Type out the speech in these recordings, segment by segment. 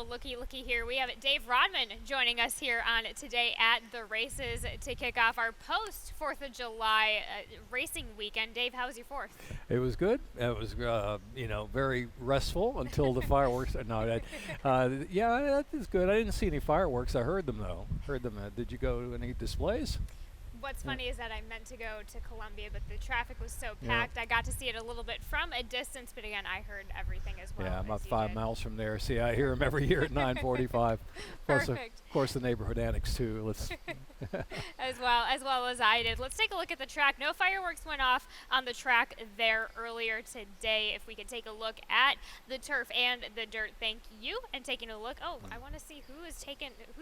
Well, looky here. We have Dave Rodman joining us here on Today at the Races to kick off our post 4th of July racing weekend. Dave, how was your 4th? It was good. It was, very restful until the fireworks. No, that is good. I didn't see any fireworks. I heard them, though. Did you go to any displays? What's funny is that I meant to go to Columbia, but the traffic was so packed. I got to see it a little bit from a distance, but again, I heard everything as well. Yeah, I'm about 5 miles from there. See, I hear them every year at 9:45. Plus, of course, the neighborhood annex too. Let's as well as I did. Let's take a look at the track. No fireworks went off on the track there earlier today. If we could take a look at the turf and the dirt, thank you. And taking a look. Oh, I want to see who's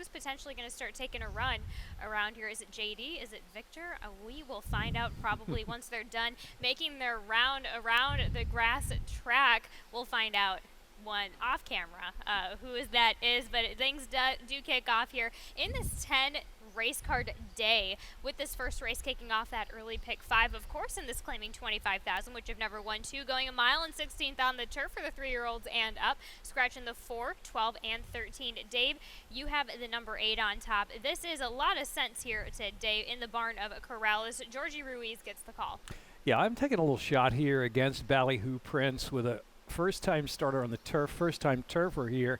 potentially going to start taking a run around here. Is it JD? Is it Victor? We will find out probably once they're done making their round around the grass track. We'll find out one off camera who that is, but things do kick off here in this 10 race card day, with this first race kicking off that early pick 5, of course, in this claiming 25,000, which have never won 2, going a mile and 16th on the turf for the 3-year-olds and up, scratching the 4, 12, and 13. Dave, you have the number 8 on top. This is a lot of sense here today in the barn of Corrales. Georgie Ruiz gets the call. Yeah, I'm taking a little shot here against Ballyhoo Prince with a first-time starter on the turf, first-time turfer here.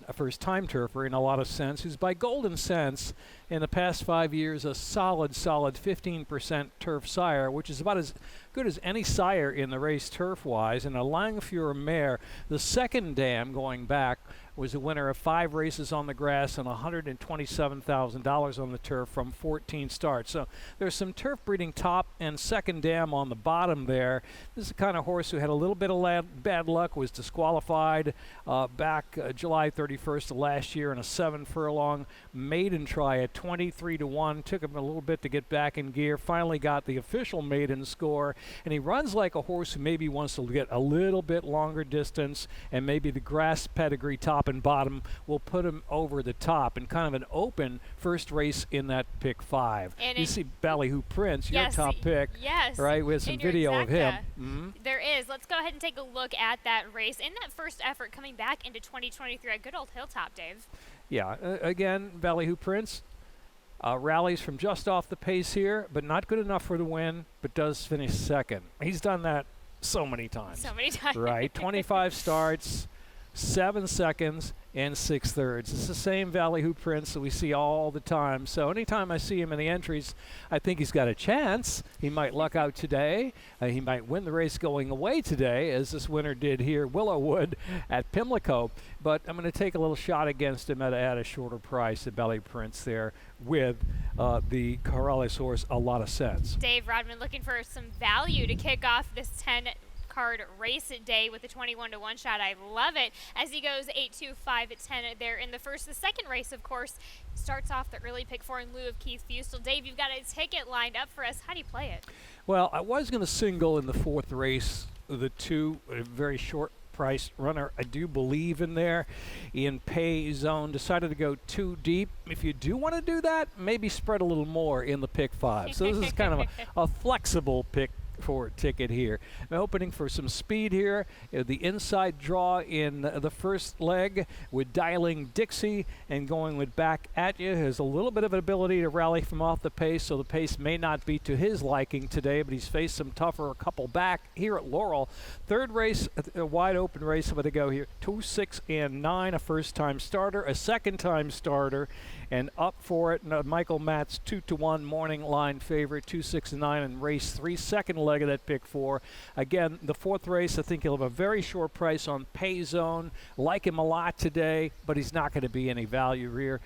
A first-time turfer in a lot of sense, who's by Golden Sense in the past 5 years a solid 15% turf sire, which is about as good as any sire in the race turf-wise. And a Langfure mare, the second dam going back, was a winner of 5 races on the grass and $127,000 on the turf from 14 starts. So there's some turf breeding top and second dam on the bottom there. This is the kind of horse who had a little bit of bad luck, was disqualified back July 31st of last year in a 7-furlong maiden try at 23-1. Took him a little bit to get back in gear. Finally got the official maiden score, and he runs like a horse who maybe wants to get a little bit longer distance, and maybe the grass pedigree top and bottom will put him over the top in kind of an open first race in that pick 5. And you see Ballyhoo Prince, your top pick, right? We have some video of him. There is. Let's go ahead and take a look at that race in that first effort coming back into 2023 at good old Hilltop, Dave. Yeah, again, Ballyhoo Prince rallies from just off the pace here, but not good enough for the win, but does finish second. He's done that so many times. Right, 25 starts, 7 seconds, and 6/3. It's the same Ballyhoo Prince that we see all the time. So anytime I see him in the entries, I think he's got a chance. He might luck out today. He might win the race going away today, as this winner did here, Willowwood at Pimlico. But I'm going to take a little shot against him at a shorter price at Ballyhoo Prince there with the Corrales horse, A Lot of Sense. Dave Rodman looking for some value to kick off this 10 card race day with a 21-1 shot. I love it as he goes 8-2-5-10 there in the first. The second race, of course, starts off the early pick 4 in lieu of Keith Fustel. Dave, you've got a ticket lined up for us. How do you play it? Well, I was going to single in the 4th race the 2, a very short price runner I do believe in there in pay zone. Decided to go too deep. If you do want to do that, maybe spread a little more in the pick 5. So this is kind of a flexible pick for ticket here. I'm opening for some speed here. The inside draw in the first leg with Dialing Dixie and going with Back At You has a little bit of an ability to rally from off the pace, so the pace may not be to his liking today, but he's faced some tougher, a couple back here at Laurel. Third race, a wide open race. I'm going to go here 2, 6, and 9, a first-time starter, a second-time starter, and up for it, Michael Matt's 2-1 morning line favorite, 2, 6, and 9 in race 3, second leg of that pick 4. Again, the 4th race, I think he'll have a very short price on pay zone. Like him a lot today, but he's not going to be any value here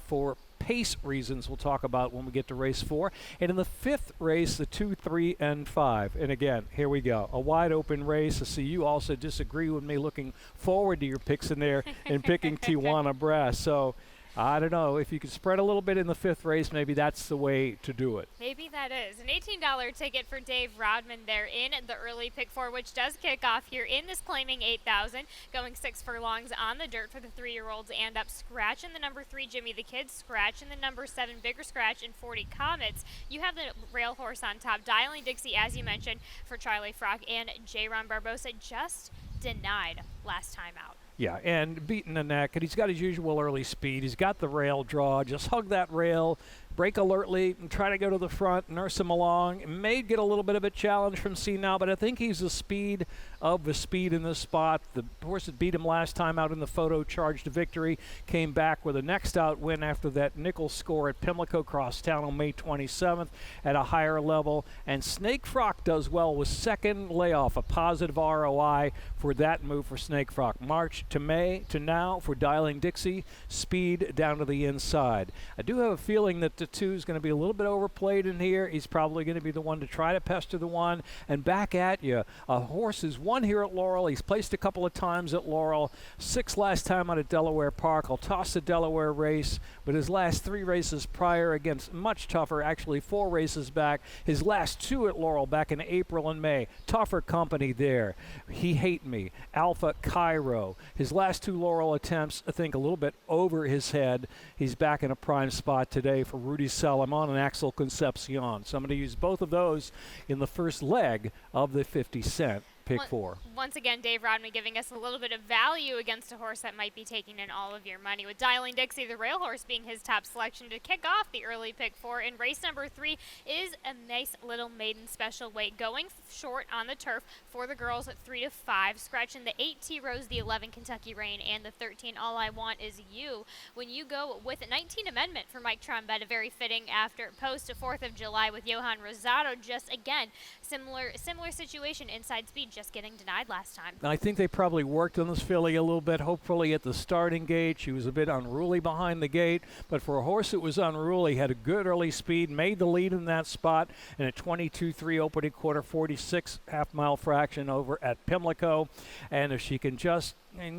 for pace reasons we'll talk about when we get to race 4. And in the 5th race, the 2, 3, and 5. And again, here we go. A wide open race. I see you also disagree with me, looking forward to your picks in there and picking Tijuana Brass. So I don't know. If you could spread a little bit in the 5th race, maybe that's the way to do it. Maybe that is. An $18 ticket for Dave Rodman there in the early pick 4, which does kick off here in this claiming 8,000, going 6 furlongs on the dirt for the 3-year-olds and up. Scratch in the number 3, Jimmy the Kid. Scratch in the number 7, Bigger Scratch, and 40 Comets. You have the rail horse on top, Dialing Dixie, as you mentioned, for Charlie Frock, and J. Ron Barbosa just denied last time out. Yeah, and beating the neck, and he's got his usual early speed. He's got the rail draw. Just hug that rail, break alertly, and try to go to the front, nurse him along. It may get a little bit of a challenge from C now, but I think he's the speed of the speed in this spot. The horse that beat him last time out in the photo charged to victory, came back with a next out win after that nickel score at Pimlico Crosstown on May 27th at a higher level. And Snake Frock does well with second layoff, a positive ROI for that move for Snake Frock. March to May to now for Dialing Dixie, speed down to the inside. I do have a feeling that the 2 is going to be a little bit overplayed in here. He's probably going to be the one to try to pester the 1. And back at you, a horse is won here at Laurel. He's placed a couple of times at Laurel. 6 last time out at Delaware Park. I'll toss the Delaware race, but his last 3 races prior against much tougher, actually 4 races back. His last 2 at Laurel back in April and May. Tougher company there. He Hate Me, Alpha Cairo. His last 2 Laurel attempts, I think, a little bit over his head. He's back in a prime spot today for Rudy Salamon and Axel Concepcion. So I'm going to use both of those in the first leg of the 50-cent pick 4. Once again, Dave Rodman giving us a little bit of value against a horse that might be taking in all of your money. With Dialing Dixie, the rail horse, being his top selection to kick off the early pick 4. And race number 3 is a nice little maiden special weight, going short on the turf for the girls at 3 to 5, scratching the 8 T Rose, the 11 Kentucky Rain, and the 13 All I Want Is You. When you go with a 19 Amendment for Mike Trombetta, very fitting after post to 4th of July with Johan Rosado, just again similar situation, inside speed, just getting denied last time. I think they probably worked on this filly a little bit, hopefully at the starting gate. She was a bit unruly behind the gate, but for a horse that was unruly, had a good early speed, made the lead in that spot in a 22-3 opening quarter, 46 half-mile fraction over at Pimlico. And if she can just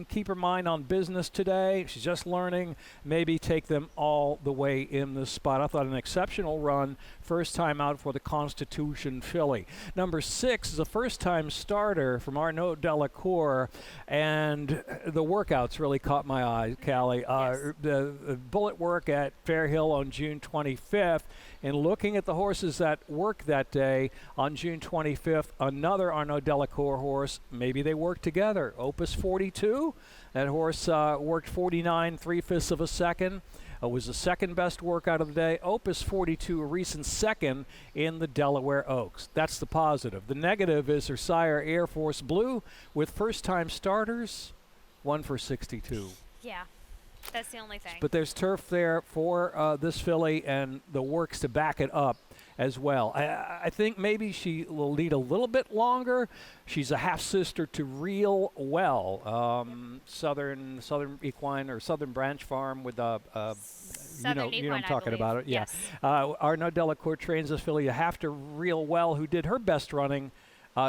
keep her mind on business today, she's just learning, maybe take them all the way in this spot. I thought an exceptional run, first time out for the Constitution filly. Number 6 is a first-time starter from Arnaud Delacour, and the workouts really caught my eye, Callie. Yes. The bullet work at Fair Hill on June 25th, and looking at the horses that worked that day on June 25th, another Arnaud Delacour horse, maybe they work together. Opus 42, that horse worked 49 3/5 of a second. Was the second best workout of the day. Opus 42, a recent second in the Delaware Oaks. That's the positive. The negative is her sire, Air Force Blue, with first-time starters, 1 for 62. Yeah, that's the only thing. But there's turf there for this filly and the works to back it up as well. I think maybe she will need a little bit longer. She's a half-sister to Real Well, Southern Equine or Southern Branch Farm with you know what I'm talking about it. Yes. Yeah. Arnaud Delacour trains this filly. You have to Real Well, who did her best running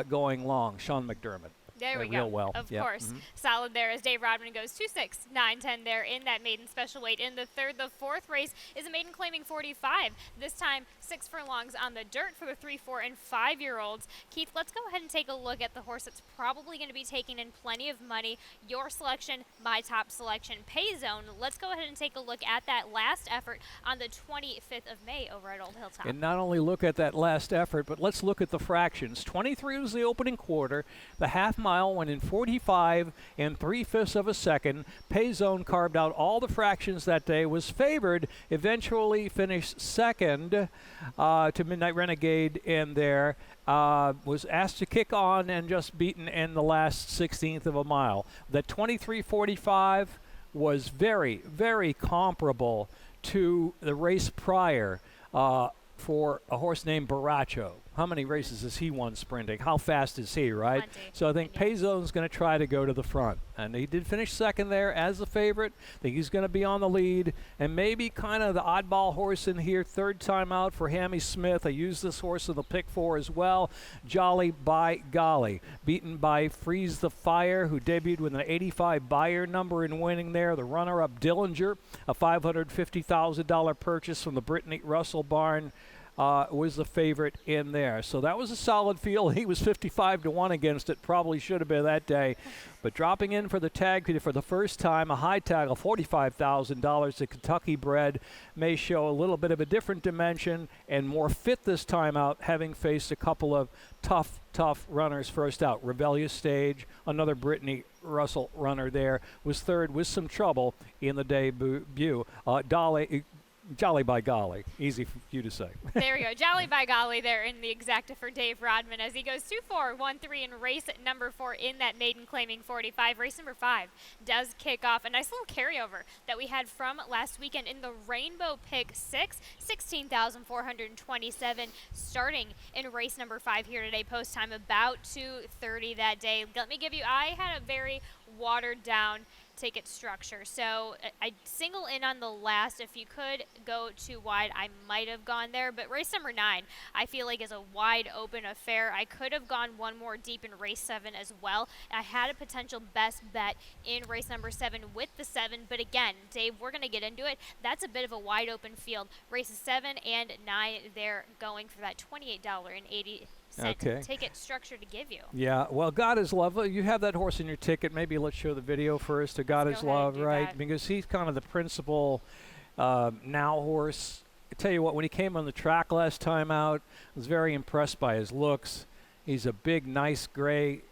going long, Sean McDermott. There we Real go. Well. Of Yep. course. Mm-hmm. Solid there as Dave Rodman goes 2-6, 9-10 there in that maiden special weight. In the third, the 4th race is a maiden claiming 45. This time, 6 furlongs on the dirt for the 3, 4, and 5-year-olds. Keith, let's go ahead and take a look at the horse that's probably going to be taking in plenty of money. Your selection, my top selection, Pay Zone. Let's go ahead and take a look at that last effort on the 25th of May over at Old Hilltop. And not only look at that last effort, but let's look at the fractions. 23 was the opening quarter. The half mile went in 45 and 3/5 of a second. Pay Zone carved out all the fractions that day, was favored, eventually finished second to Midnight Renegade in there. Was asked to kick on and just beaten in the last 16th of a mile. The 23:45 was very, very comparable to the race prior for a horse named Baracho. How many races has he won sprinting? How fast is he, right? 20. So I think Pay Zone's going to try to go to the front. And he did finish second there as the favorite. I think he's going to be on the lead. And maybe kind of the oddball horse in here, third time out for Hammy Smith. I used this horse in the pick 4 as well. Jolly by Golly. Beaten by Freeze the Fire, who debuted with an 85 buyer number in winning there. The runner-up Dillinger, a $550,000 purchase from the Brittany Russell barn. was the favorite in there. So that was a solid field. He was 55-1 against it. Probably should have been that day. But dropping in for the tag for the first time, a high tag of $45,000. The Kentucky bred may show a little bit of a different dimension and more fit this time out, having faced a couple of tough runners first out. Rebellious Stage, another Brittany Russell runner there, was third with some trouble in the debut. Jolly by golly. Easy for you to say. There we go. Jolly by golly there in the exacta for Dave Rodman as he goes 2-4, 1-3 in race number 4 in that maiden claiming 45. Race number 5 does kick off. A nice little carryover that we had from last weekend in the Rainbow Pick 6, 16,427 starting in race number 5 here today. Post time about 2:30 that day. Let me give you, I had a very watered down ticket structure. So I single in on the last. If you could go too wide, I might have gone there. But race number 9, I feel like is a wide open affair. I could have gone one more deep in race 7 as well. I had a potential best bet in race number 7 with the 7. But again, Dave, we're going to get into it. That's a bit of a wide open field. Races 7 and 9, they're going for that $28.80 ticket structure to give you. Yeah, well, God is Love. You have that horse in your ticket. Maybe let's show the video first. To God is Love, right? That. Because he's kind of the principal now horse. I tell you what, when he came on the track last time out, I was very impressed by his looks. He's a big, nice gray,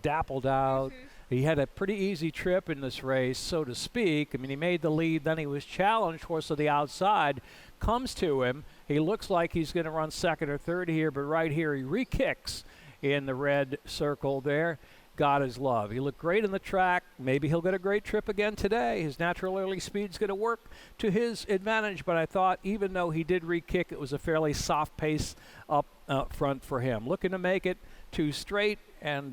dappled out. He had a pretty easy trip in this race, so to speak. I mean, he made the lead, then he was challenged. Horse to the outside comes to him. He looks like he's going to run second or third here, but right here he re-kicks in the red circle there. God is Love. He looked great in the track. Maybe he'll get a great trip again today. His natural early speed's going to work to his advantage, but I thought even though he did re-kick, it was a fairly soft pace up front for him. Looking to make it 2 straight, and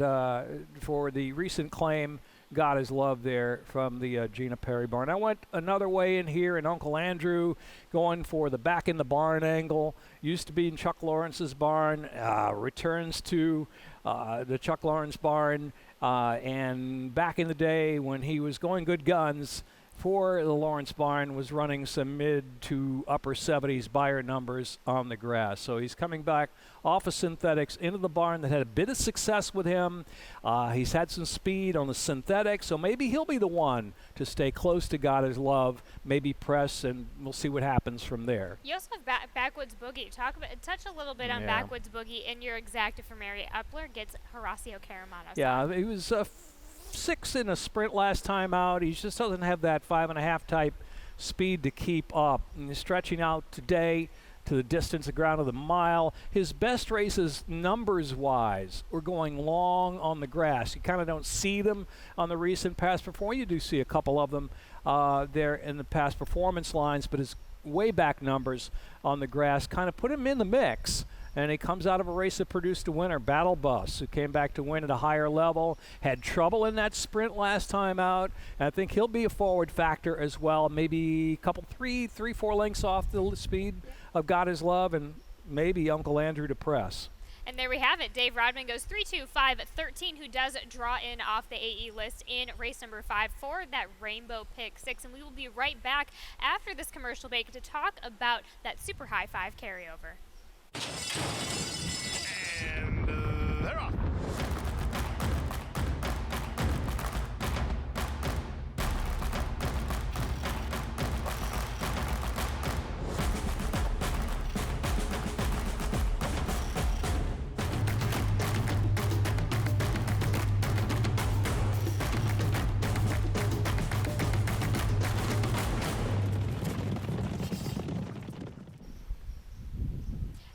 for the recent claim, God is Love there from the Gina Perry barn. I went another way in here, and Uncle Andrew going for the back in the barn angle. Used to be in Chuck Lawrence's barn, returns to the Chuck Lawrence barn, and back in the day when he was going good guns for the Lawrence barn, was running some mid to upper 70s buyer numbers on the grass. So he's coming back off of synthetics into the barn that had a bit of success with him. He's had some speed on the synthetics, so maybe he'll be the one to stay close to God is Love, maybe press, and we'll see what happens from there. You also have Backwoods Boogie. Touch a little bit on Backwoods Boogie in your exacta for Mary Epler gets Horacio Caramano. Yeah, he was 6 in a sprint last time out. He just doesn't have that 5.5 type speed to keep up. And he's stretching out today to the distance of ground of the mile. His best races, numbers-wise, were going long on the grass. You kind of don't see them on the recent past performance. You do see a couple of them there in the past performance lines, but his way back numbers on the grass kind of put him in the mix. And he comes out of a race that produced a winner, Battle Bus, who came back to win at a higher level, had trouble in that sprint last time out. And I think he'll be a forward factor as well, maybe a couple, 3-4 lengths off the speed of God is Love, and maybe Uncle Andrew to press. And there we have it. Dave Rodman goes 3-2-5-13, who does draw in off the AE list in race number 5 for that Rainbow Pick 6. And we will be right back after this commercial break to talk about that super high 5 carryover. And they're off.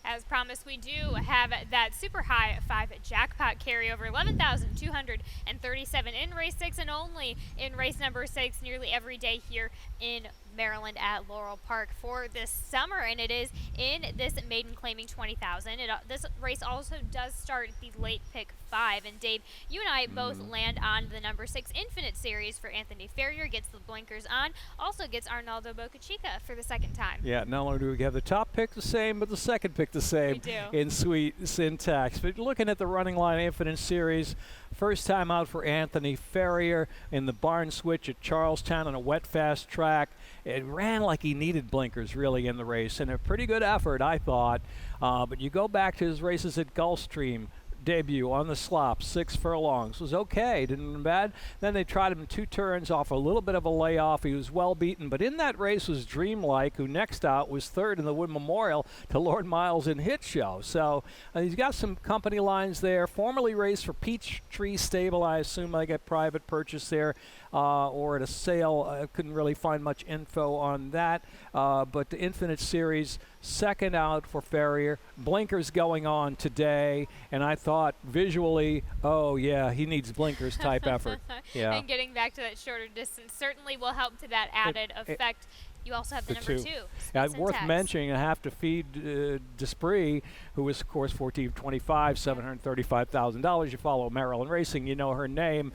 As promised, we do have that super high 5 jackpot carryover, 11,237 in race 6 and only in race number 6 nearly every day here in Maryland at Laurel Park for this summer, and it is in this maiden claiming 20,000. This race also does start the late pick 5, and Dave, you and I both land on the number 6 Infinite Series for Anthony Ferrier, gets the blinkers on, also gets Arnaldo Bocachica for the second time. Yeah, not only do we have the top pick the same, but the second pick the same We do. in sweet syntax. But looking at the running line Infinite Series, First time out for Anthony Ferrier in the barn switch at Charlestown on a wet, fast track. It ran like he needed blinkers, really, in the race, and a pretty good effort, I thought. But you go back to his races at Gulfstream, debut on the slop, 6 furlongs. Was okay, didn't bad. Then they tried him 2 turns off a little bit of a layoff. He was well beaten, but in that race was Dreamlike, who next out was third in the Wood Memorial to Lord Miles in Hit Show. So he's got some company lines there. Formerly raced for Peachtree Stable. I assume I get private purchase there. Or at a sale. I couldn't really find much info on that. But the Infinite Series, second out for Ferrier. Blinkers going on today. And I thought visually, oh, yeah, he needs blinkers type effort. Yeah. And getting back to that shorter distance certainly will help to that added effect. You also have the number 2. Worth mentioning, I have to feed Desprez, who is, of course, 1425, $735,000. You follow Maryland Racing, you know her name.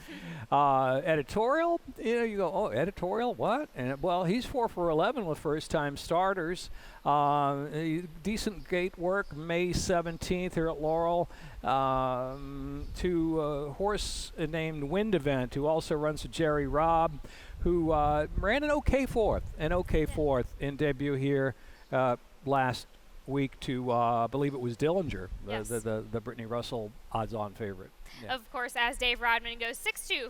Editorial, you go, oh, editorial, what? And well, he's 4 for 11 with first-time starters. Decent gate work, May 17th here at Laurel. To a horse named Wind Event, who also runs to Jerry Robb, who ran an okay fourth in debut here last week to, I believe it was Dillinger, yes. the Brittany Russell odds-on favorite. Yeah. Of course, as Dave Rodman goes 6-2-5-1,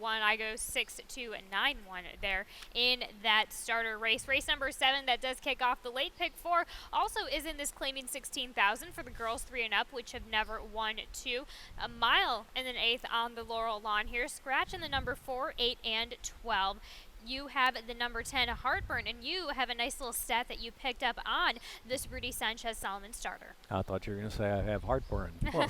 I go 6-2-9-1 there in that starter race. Race number 7 that does kick off the late pick 4 also is in this claiming 16,000 for the girls 3 and up, which have never won 2. A mile and an eighth on the Laurel lawn here. Scratch in the number 4, 8, and 12. You have the number 10, Heartburn, and you have a nice little stat that you picked up on this Rudy Sanchez Solomon starter. I thought you were going to say I have heartburn. Well,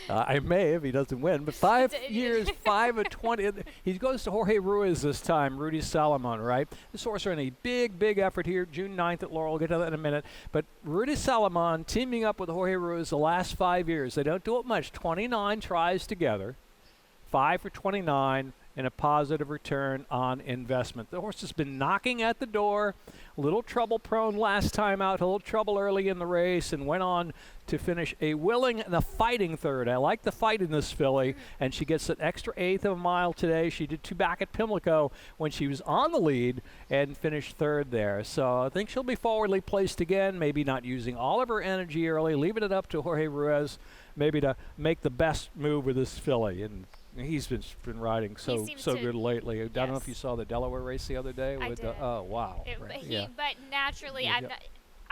I may if he doesn't win, but 5 years, 5 of 20. He goes to Jorge Ruiz this time, Rudy Solomon, right? This horse ran a big effort here, June 9th at Laurel. We'll get to that in a minute. But Rudy Solomon teaming up with Jorge Ruiz the last 5 years. They don't do it much. 29 tries together, 5 for 29. And a positive return on investment. The horse has been knocking at the door, a little trouble prone last time out, a little trouble early in the race, and went on to finish a willing and a fighting third. I like the fight in this filly, and she gets an extra eighth of a mile today. She did 2 back at Pimlico when she was on the lead and finished third there. So I think she'll be forwardly placed again, maybe not using all of her energy early, leaving it up to Jorge Ruiz maybe to make the best move with this filly. And he's been riding so good lately. I don't know if you saw the Delaware race the other day. I did. Oh, wow. But naturally,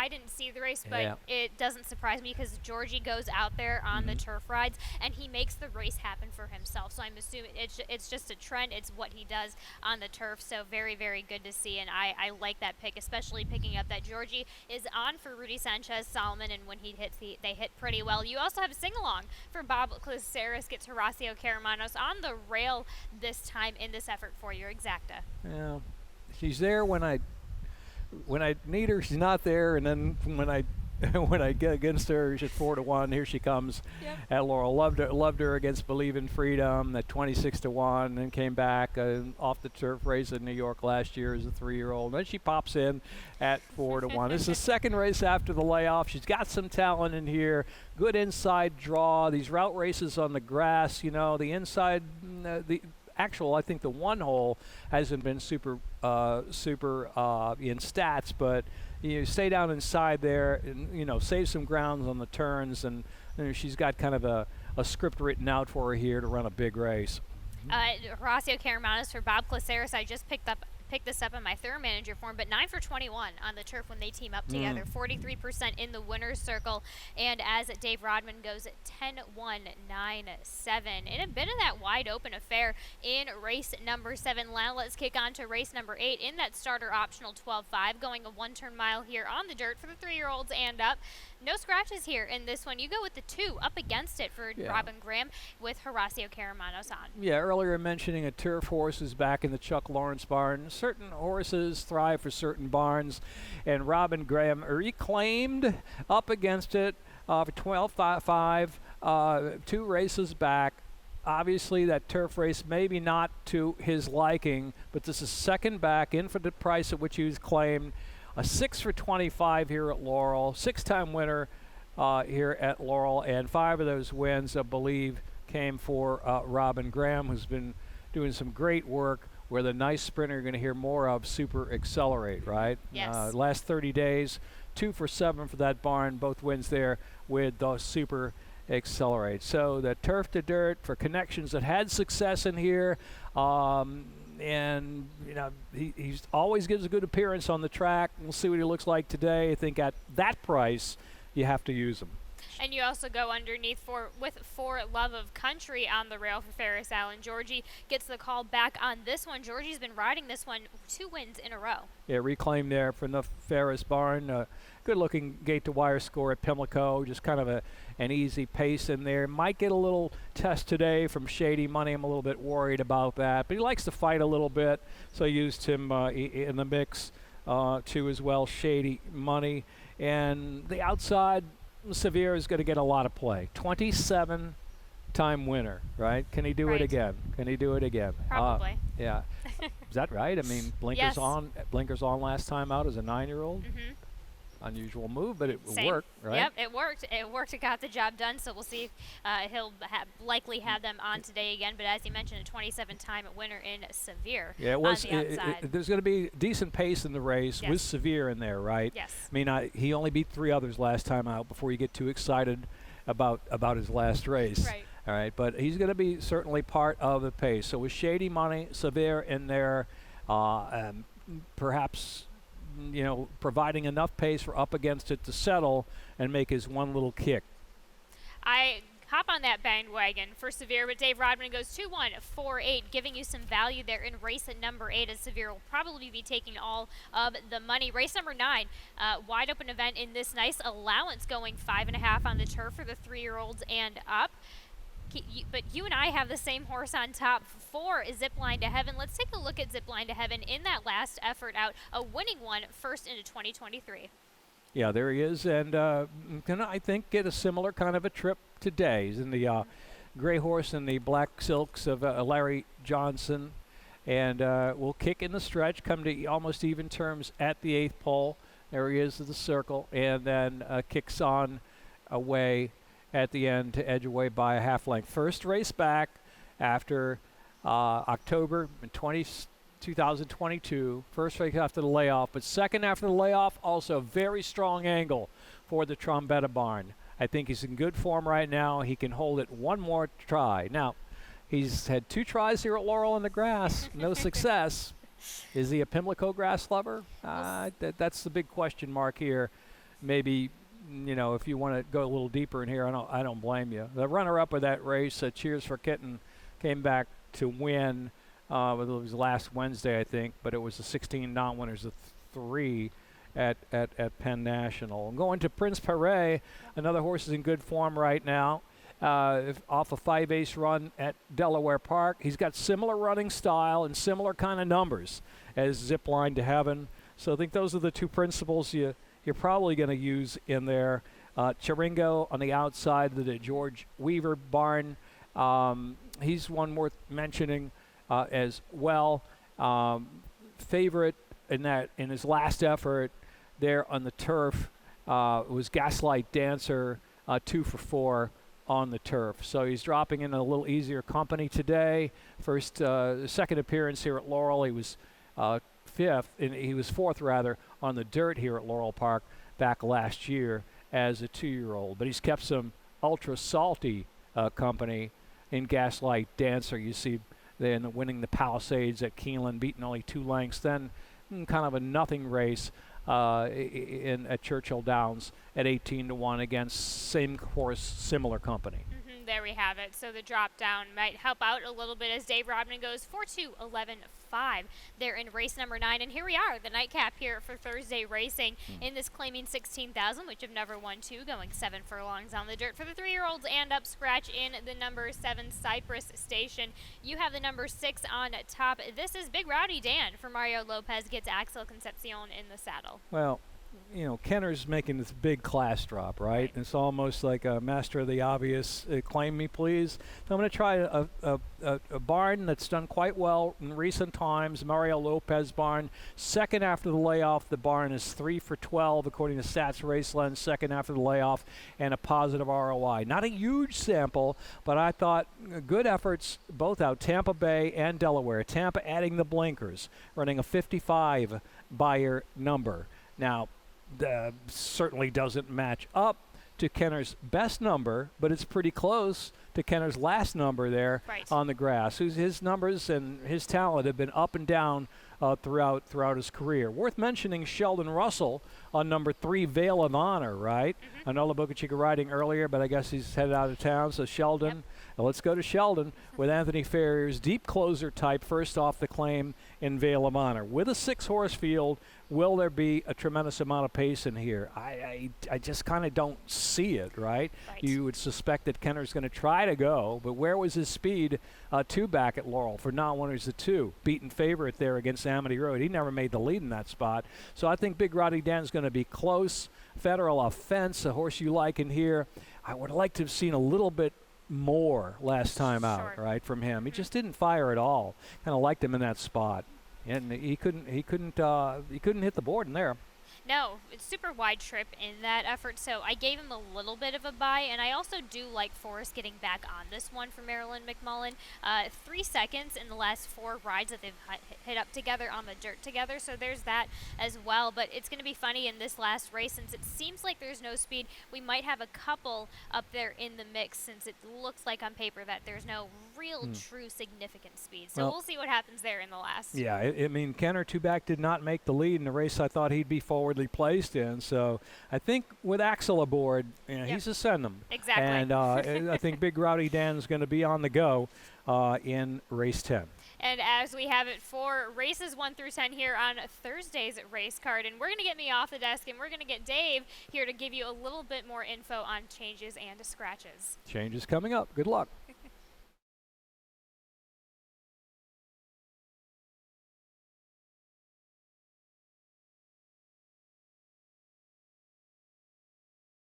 I didn't see the race, but it doesn't surprise me because Georgie goes out there on the turf rides, and he makes the race happen for himself. So I'm assuming it's just a trend. It's what he does on the turf. So very, very good to see, and I like that pick, especially picking up that Georgie is on for Rudy Sanchez Solomon, and when he hits, they hit pretty well. You also have a sing-along for Bob Caceres, gets Horacio Caramanos on the rail this time in this effort for your exacta. Yeah, she's there when I need her, she's not there, and then when I get against her, she's 4-1. Here she comes at Laurel. Loved her against Believe in Freedom at 26-1, and came back off the turf race in New York last year as a 3-year-old. Then she pops in at 4-1. This is the second race after the layoff. She's got some talent in here. Good inside draw. These route races on the grass, the inside, I think the one hole hasn't been super in stats, but you stay down inside there and save some grounds on the turns, and she's got kind of a script written out for her here to run a big race. Horacio Caramanos for Bob Caceres. I just picked this up in my third manager form, but 9 for 21 on the turf when they team up together. 43% in the winner's circle, and as Dave Rodman goes 10-1-9-7 in a bit of that wide open affair in race number 7. Now let's kick on to race number 8 in that starter optional 12-5, going a 1-turn mile here on the dirt for the 3-year-olds and up. No scratches here in this one. You go with the 2 up against it for Robin Graham with Horacio Caramanos on. Yeah, earlier mentioning a turf horse is back in the Chuck Lawrence barn. Certain horses thrive for certain barns, and Robin Graham reclaimed up against it for 12-5, 2 races back. Obviously, that turf race maybe not to his liking, but this is second back in for the price at which he was claimed. A 6 for 25 here at Laurel, 6-time winner here at Laurel, and 5 of those wins, I believe, came for Robin Graham, who's been doing some great work with a nice sprinter you're going to hear more of, Super Accelerate, right? Yes. Last 30 days, 2 for 7 for that barn, both wins there with the Super Accelerate. So the turf to dirt for connections that had success in here. And he's always gives a good appearance on the track. We'll see what he looks like today. I think at that price, you have to use him. And you also go underneath for Love of Country on the rail for Ferris Allen. Georgie gets the call back on this one. Georgie's been riding this one 2 wins in a row. Yeah, reclaim there from the Ferris barn. Good-looking gate-to-wire score at Pimlico. Just kind of an easy pace in there. Might get a little test today from Shady Money. I'm a little bit worried about that. But he likes to fight a little bit, so I used him in the mix too as well, Shady Money. And the outside, Sevier is going to get a lot of play. 27-time winner, right? Can he do it again? Can he do it again? Probably. Yeah. Is that right? I mean, blinkers on last time out as a 9-year-old. Mm-hmm. Unusual move, but it Same. worked, right? Yep, it worked. It worked. It got the job done. So we'll see. He'll likely have them on today again. But as you mentioned, a 27-time winner in Sevier. Yeah, it was. On the outside. There's going to be decent pace in the race with Sevier in there, right? Yes. I mean, he only beat 3 others last time out before you get too excited about his last race. Right. All right, but he's going to be certainly part of the pace. So with Shady Money, Sevier in there, perhaps, providing enough pace for up against it to settle and make his one little kick. I hop on that bandwagon for Sevier, but Dave Rodman goes 2-1-4-8, giving you some value there in race at number 8, as Sevier will probably be taking all of the money. Race number 9, wide open event in this nice allowance, going 5.5 on the turf for the 3-year-olds and up. But you and I have the same horse on top for Zipline to Heaven. Let's take a look at Zipline to Heaven in that last effort out, a winning one first into 2023. Yeah, there he is, and can I think get a similar kind of a trip today. He's in the gray horse and the black silks of Larry Johnson, and will kick in the stretch, come to almost even terms at the 8th pole. There he is at the circle, and then kicks on away at the end to edge away by a half length. First race back after October 2022. First race after the layoff, but second after the layoff. Also very strong angle for the Trombetta barn. I think he's in good form right now. He can hold it one more try. Now, he's had 2 tries here at Laurel in the grass. No success. Is he a Pimlico grass lover? That's the big question mark here. Maybe, if you want to go a little deeper in here, I don't blame you. The runner-up of that race, Cheers for Kitten, came back to win. It was last Wednesday, I think, but it was the 16 non-winners of 3 at Penn National. Going to Prince Perret, another horse is in good form right now. Off a 5-ace run at Delaware Park. He's got similar running style and similar kind of numbers as Zipline to Heaven. So I think those are the 2 principles you're probably going to use in there. Chiringo on the outside of the George Weaver barn. He's one worth mentioning as well. Favorite in his last effort there on the turf was Gaslight Dancer, 2 for 4 on the turf. So he's dropping in a little easier company today. Second appearance here at Laurel. He was 5th, and he was 4th rather on the dirt here at Laurel Park back last year as a 2-year-old. But he's kept some ultra salty company in Gaslight Dancer. You see then winning the Palisades at Keeneland, beating only 2 lengths. Then kind of a nothing race at Churchill Downs at 18-1 against same horse, similar company. There we have it. So the drop down might help out a little bit as Dave Rodman goes 4-2-11-5 there in race number 9. And here we are, the nightcap here for Thursday racing in this claiming 16,000, which have never won 2, going 7 furlongs on the dirt for the 3-year-olds and up scratch in the number 7 Cypress Station. You have the number 6 on top. This is Big Rowdy Dan for Mario Lopez gets Axel Concepcion in the saddle. Well, Kenner's making this big class drop, right? It's almost like a master of the obvious, claim me please. So I'm going to try a barn that's done quite well in recent times, Mario Lopez barn. Second after the layoff, the barn is 3 for 12 according to Stats Race Lens, second after the layoff, and a positive ROI. Not a huge sample, but I thought good efforts both out Tampa Bay and Delaware. Tampa adding the blinkers, running a 55 buyer number. Now, certainly doesn't match up to Kenner's best number, but it's pretty close to Kenner's last number there on the grass. His numbers and his talent have been up and down throughout his career. Worth mentioning Sheldon Russell on number 3, Veil of Honor, right? I know La Boca Chica riding earlier, but I guess he's headed out of town. So Sheldon, let's go to Sheldon with Anthony Ferrier's deep closer type first off the claim in Veil of Honor. With a 6-horse field, will there be a tremendous amount of pace in here? I just kind of don't see it, right? You would suspect that Kenner's going to try to go, but where was his speed 2 back at Laurel for non-winners of 2? Beaten favorite there against Amity Road. He never made the lead in that spot. So I think Big Roddy Dan's going to be close. Federal Offense, a horse you like in here. I would like to have seen a little bit more last time out, right, from him. He just didn't fire at all. Kind of liked him in that spot, and he couldn't hit the board in there. No, it's super wide trip in that effort, so I gave him a little bit of a buy, and I also do like Forrest getting back on this one for Marilyn McMullen. 3 seconds in the last 4 rides that they've hit up together on the dirt together, so there's that as well. But it's going to be funny in this last race, since it seems like there's no speed. We might have a couple up there in the mix, since it looks like on paper that there's no real true significant speed. So we'll see what happens there in the last. Yeah, I mean, Kenner 2 back did not make the lead in the race I thought he'd be forwardly placed in. So I think with Axel aboard, he's a send him. Exactly. And I think Big Rowdy Dan's going to be on the go in race 10. And as we have it for races 1 through 10 here on Thursday's race card, and we're going to get me off the desk, and we're going to get Dave here to give you a little bit more info on changes and scratches. Changes coming up. Good luck.